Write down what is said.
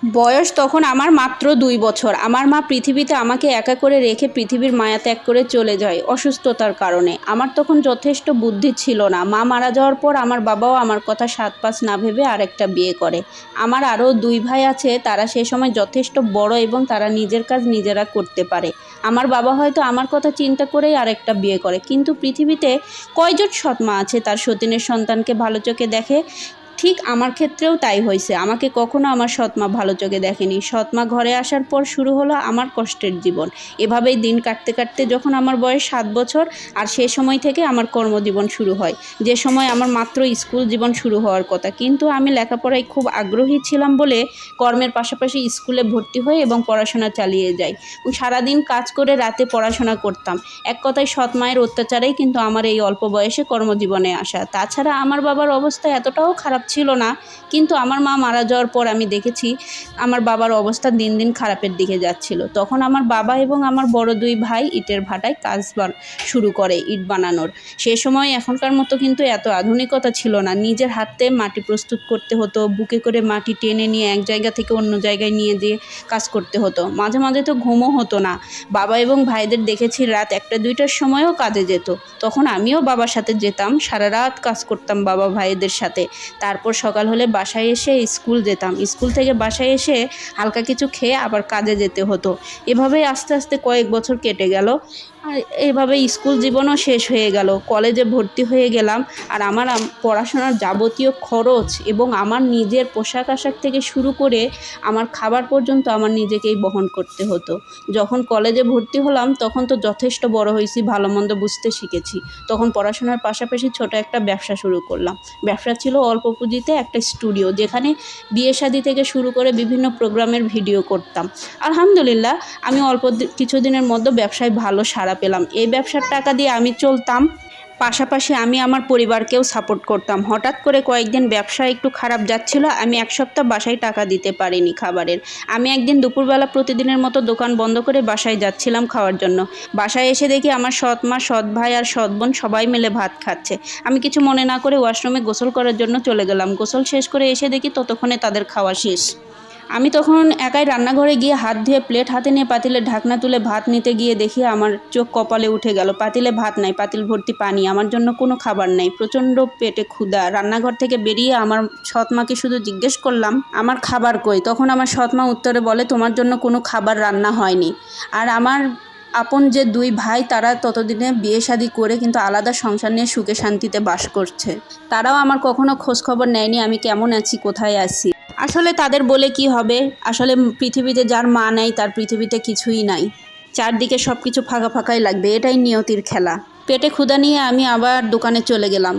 বয়স তখন আমার মাত্র ২ বছর। আমার মা পৃথিবীতে আমাকে একা করে রেখে পৃথিবীর মায়া ত্যাগ করে চলে যায় অসুস্থতার কারণে। আমার তখন যথেষ্ট বুদ্ধি ছিল না। মা মারা যাওয়ার পর আমার বাবাও আমার কথা সাত-পাঁচ না ভেবে আরেকটা বিয়ে করে। আমার আরও ২ ভাই আছে, তারা সে সময় যথেষ্ট বড় এবং তারা নিজের কাজ নিজেরা করতে পারে। আমার বাবা হয়তো আমার কথা চিন্তা করেই আরেকটা বিয়ে করে। কিন্তু পৃথিবীতে কয়জন সৎ মা আছে তার সতীনের সন্তানকে ভালো চোখে দেখে? ঠিক আমার ক্ষেত্রেও তাই হয়েছে। আমাকে কখনো আমার সৎমা ভালো চোখে দেখেনি। সৎমা ঘরে আসার পর শুরু হলো আমার কষ্টের জীবন। এভাবেই দিন কাটতে কাটতে যখন আমার বয়স ৭ বছর, আর সে সময় থেকে আমার কর্মজীবন শুরু হয়, যে সময় আমার মাত্র স্কুল জীবন শুরু হওয়ার কথা। কিন্তু আমি লেখাপড়ায় খুব আগ্রহী ছিলাম বলে কর্মের পাশাপাশি স্কুলে ভর্তি হই এবং পড়াশোনা চালিয়ে যাই। সারাদিন কাজ করে রাতে পড়াশোনা করতাম। এক কথায় সৎ মায়ের অত্যাচারেই কিন্তু আমার এই অল্প বয়সে কর্মজীবনে আসা। তাছাড়া আমার বাবার অবস্থা এতটাও খারাপ ছিল না, কিন্তু আমার মা মারা যাওয়ার পর আমি দেখেছি আমার বাবার অবস্থা দিন দিন খারাপের দিকে যাচ্ছিল। তখন আমার বাবা এবং আমার বড় ২ ভাই ইটের ভাটায় কাজ শুরু করে, ইট বানানোর। সে সময় এখনকার মতো কিন্তু এত আধুনিকতা ছিল না। নিজের হাতে মাটি প্রস্তুত করতে হতো, বুকে করে মাটি টেনে নিয়ে এক জায়গা থেকে অন্য জায়গায় নিয়ে যেয়ে কাজ করতে হতো। মাঝে মাঝে তো ঘুমও হতো না। বাবা এবং ভাইদের দেখেছি রাত ১টা-২টার সময়ও কাজে যেত। তখন আমিও বাবার সাথে যেতাম, সারা রাত কাজ করতাম বাবা ভাইদের সাথে। তারপর সকাল হলে বাসায় এসে স্কুল যেতাম। স্কুল থেকে বাসায় এসে হালকা কিছু খেয়ে আবার কাজে যেতে হতো। এভাবেই আস্তে আস্তে কয়েক বছর কেটে গেল। আর এভাবে স্কুল জীবনও শেষ হয়ে গেল। কলেজে ভর্তি হয়ে গেলাম। আর আমার পড়াশোনার যাবতীয় খরচ এবং আমার নিজের পোশাক আশাক থেকে শুরু করে আমার খাবার পর্যন্ত আমার নিজেকেই বহন করতে হতো। যখন কলেজে ভর্তি হলাম তখন তো যথেষ্ট বড় হয়েছি, ভালো মন্দ বুঝতে শিখেছি। তখন পড়াশোনার পাশাপাশি ছোট একটা ব্যবসা শুরু করলাম। ব্যবসা ছিল অল্প পুঁজিতে একটা স্টুডিও, যেখানে বিয়ে শাদী থেকে শুরু করে বিভিন্ন প্রোগ্রামের ভিডিও করতাম। আলহামদুলিল্লাহ, আমি অল্প কিছুদিনের মধ্যে ব্যবসায় ভালো সাড়া পেলাম। এই ব্যবসার টাকা দিয়ে আমি চলতাম, পাশাপাশি আমি আমার পরিবারকেও সাপোর্ট করতাম। হঠাৎ করে কয়েকদিন ব্যবসা একটু খারাপ যাচ্ছিল, আমি ১ সপ্তাহ বাসায় টাকা দিতে পারিনি খাবারের। আমি একদিন দুপুরবেলা প্রতিদিনের মতো দোকান বন্ধ করে বাসায় যাচ্ছিলাম খাওয়ার জন্য। বাসায় এসে দেখি আমার সৎ মা, সৎ ভাই আর সৎ বোন সবাই মিলে ভাত খাচ্ছে। আমি কিছু মনে না করে ওয়াশরুমে গোসল করার জন্য চলে গেলাম। গোসল শেষ করে এসে দেখি ততক্ষণে তাদের খাওয়া শেষ। আমি তখন একাই রান্নাঘরে গিয়ে হাত ধুয়ে প্লেট হাতে নিয়ে পাতিলের ঢাকনা তুলে ভাত নিতে গিয়ে দেখি আমার চোখ কপালে উঠে গেল। পাতিলে ভাত নাই, পাতিল ভর্তি পানি। আমার জন্য কোনো খাবার নেই। প্রচণ্ড পেটে ক্ষুধা। রান্নাঘর থেকে বেরিয়ে আমার সৎ মাকে শুধু জিজ্ঞেস করলাম, আমার খাবার কই? তখন আমার সৎ মা উত্তরে বলে, তোমার জন্য কোনো খাবার রান্না হয়নি। আর আমার আপন যে ২ ভাই, তারা ততদিনে বিয়ে শাদী করে কিন্তু আলাদা সংসার নিয়ে সুখে শান্তিতে বাস করছে। তারাও আমার কখনো খোঁজখবর নেয়নি আমি কেমন আছি, কোথায় আছি। আসলে তাদের বলে কি হবে? আসলে পৃথিবীতে যার মা নেই তার পৃথিবীতে কিছুই নাই। চারদিকে সব কিছু ফাঁকা ফাঁকাই লাগবে, এটাই নিয়তির খেলা। পেটে ক্ষুধা নিয়ে আমি আবার দোকানে চলে গেলাম।